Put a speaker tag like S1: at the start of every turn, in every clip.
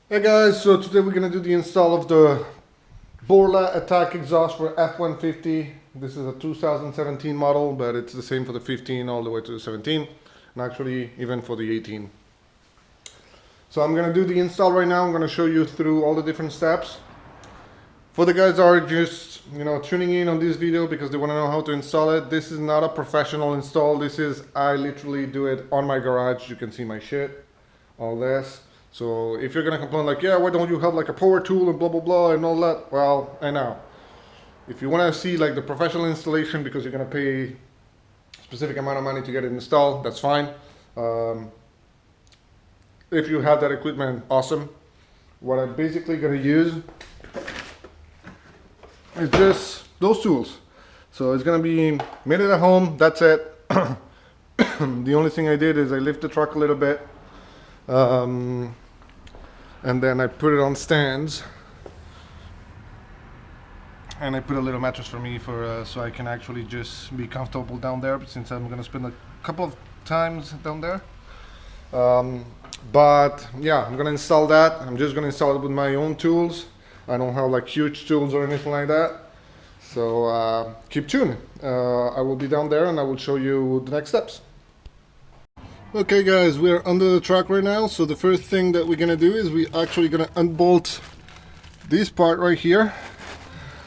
S1: Hey guys, so today we're gonna do the install of the Borla atak exhaust for F150. This is a 2017 model, but it's the same for the 15 all the way to the 17, and actually even for the 18. So I'm gonna do the install right now. I'm gonna show you through all the different steps. For the guys that are just tuning in on this video because they want to know how to install it, this is not a professional install. This is, I literally do it on my garage. You can see my shit, all this. So if you're gonna complain like, yeah, why don't you have like a power tool and blah blah blah and all that, well, I know. If you want to see like the professional installation because you're gonna pay a specific amount of money to get it installed, that's fine. If you have that equipment, awesome. What I'm basically gonna use is just those tools. So it's gonna be made it at home, that's it. The only thing I did is I lift the truck a little bit. And then I put it on stands, and I put a little mattress for me so I can actually just be comfortable down there, since I'm gonna spend a couple of times down there. But yeah, I'm gonna install that. I'm just gonna install it with my own tools. I don't have like huge tools or anything like that. So keep tuned. I will be down there and I will show you the next steps. Okay guys, we are under the truck right now, so the first thing that we're gonna do is we're actually gonna unbolt this part right here.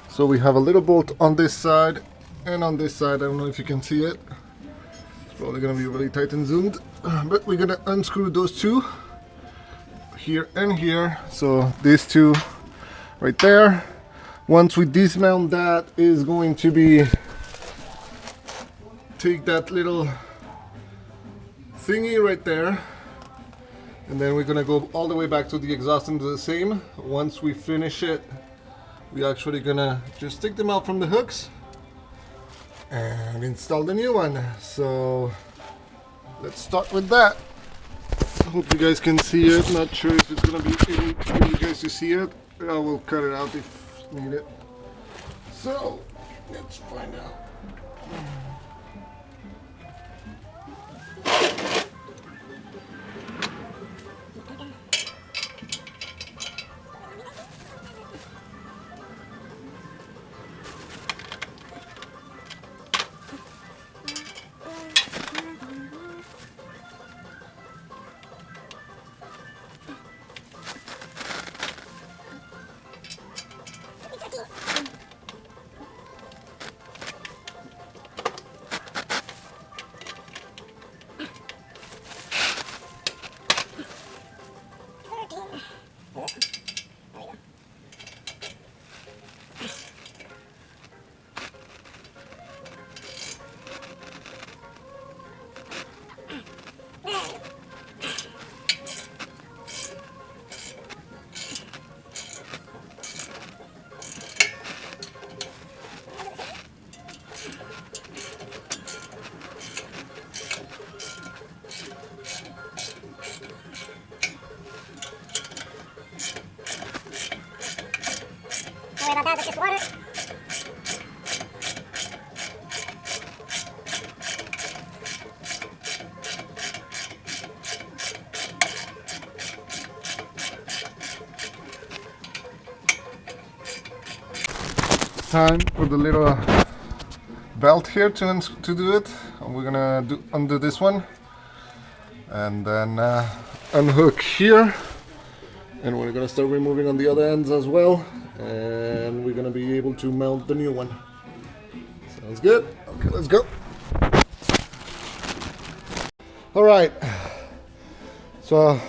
S1: So we have a little bolt on this side and on this side. I don't know if you can see it. It's probably gonna be really tight and zoomed, but we're gonna unscrew those two here and here. So these two right there. Once we dismount that, is going to be take that little thingy right there, and then we're gonna go all the way back to the exhaust and do the same. Once we finish it, we're actually gonna just take them out from the hooks and install the new one. So let's start with that. Hope you guys can see it. Not sure if it's gonna be able for you guys to see it. I will cut it out if needed. So let's find out.
S2: Don't worry about that, that's just water.
S1: Time for the little belt here to do it. And we're gonna undo this one and then unhook here, and we're gonna start removing on the other ends as well, and we're gonna be able to mount the new one. Sounds good. Okay, let's go. All right, so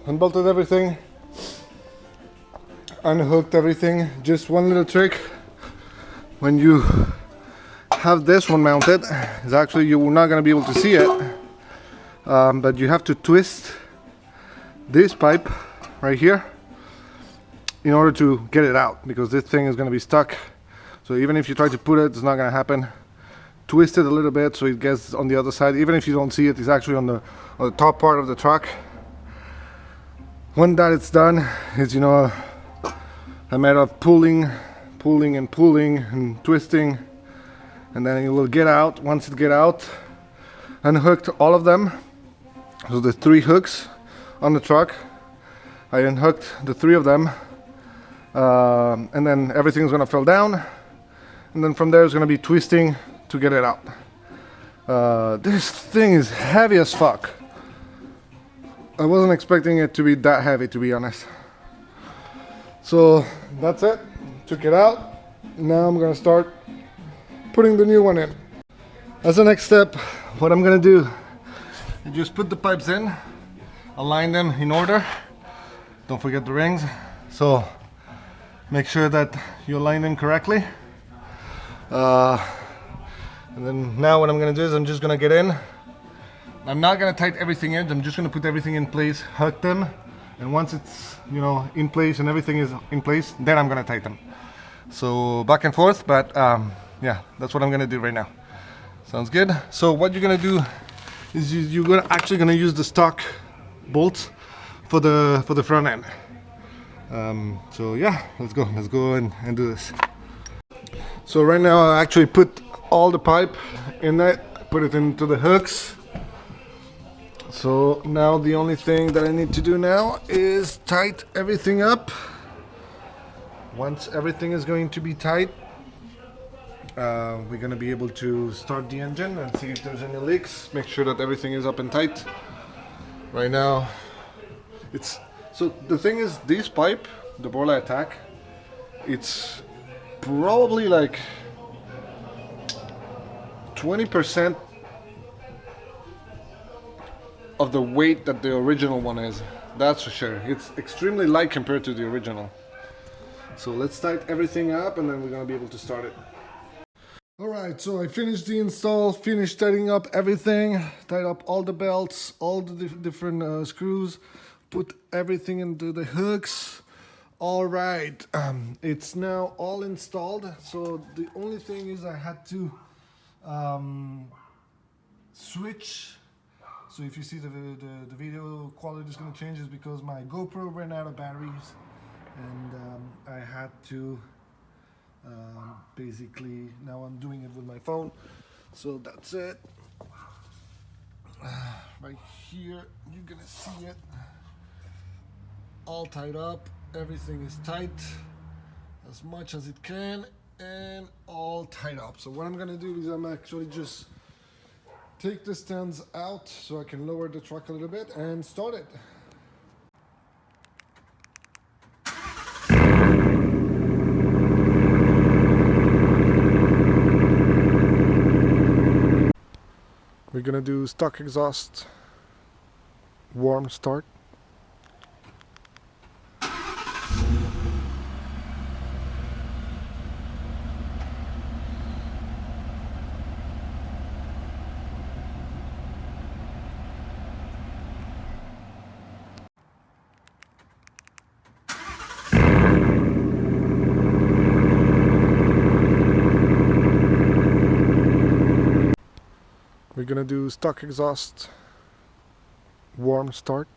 S1: unbolted everything, unhooked everything. Just one little trick: when you have this one mounted, is actually you're not going to be able to see it, but you have to twist this pipe right here in order to get it out, because this thing is going to be stuck. So even if you try to put it, it's not going to happen. Twist it a little bit so it gets on the other side. Even if you don't see it, it's actually on the top part of the truck. When that it's done, it's a matter of pulling and twisting, and then it will get out. Once it get out, unhooked all of them, so the 3 hooks on the truck, I unhooked the 3 of them, and then everything's gonna fall down, and then from there it's gonna be twisting to get it out. This thing is heavy as fuck. I wasn't expecting it to be that heavy, to be honest. So that's it. Took it out. Now I'm gonna start putting the new one in. As the next step, what I'm gonna do, you just put the pipes in, align them in order. Don't forget the rings. So make sure that you align them correctly. And then now what I'm gonna do is I'm just gonna get in. I'm not gonna tighten everything in. I'm just gonna put everything in place, hook them, and once it's, you know, in place and everything is in place, then I'm gonna tighten them. So back and forth, but yeah, that's what I'm gonna do right now. Sounds good. So what you're gonna do is you're actually gonna use the stock bolts for the front end. So yeah, let's go and do this. So right now I actually put all the pipe in that, put it into the hooks. So now the only thing that I need to do now is tighten everything up. Once everything is going to be tight, we're gonna be able to start the engine and see if there's any leaks. Make sure that everything is up and tight. Right now, so the thing is, this pipe, the Borla atak, it's probably like 20% of the weight that the original one is. That's for sure. It's extremely light compared to the original. So let's tighten everything up and then we're gonna be able to start it. Alright, so I finished the install, finished tightening up everything, tied up all the belts, all the different screws, put everything into the hooks. Alright, it's now all installed. So the only thing is I had to switch. So if you see the video quality is going to change, is because my GoPro ran out of batteries, and I had to basically, now I'm doing it with my phone. So that's it. Right here, you're gonna see it all tied up. Everything is tight as much as it can and all tied up. So what I'm gonna do is I'm actually just take the stands out so I can lower the truck a little bit and start it. We're gonna do stock exhaust, warm start. We're gonna do stock exhaust, warm start.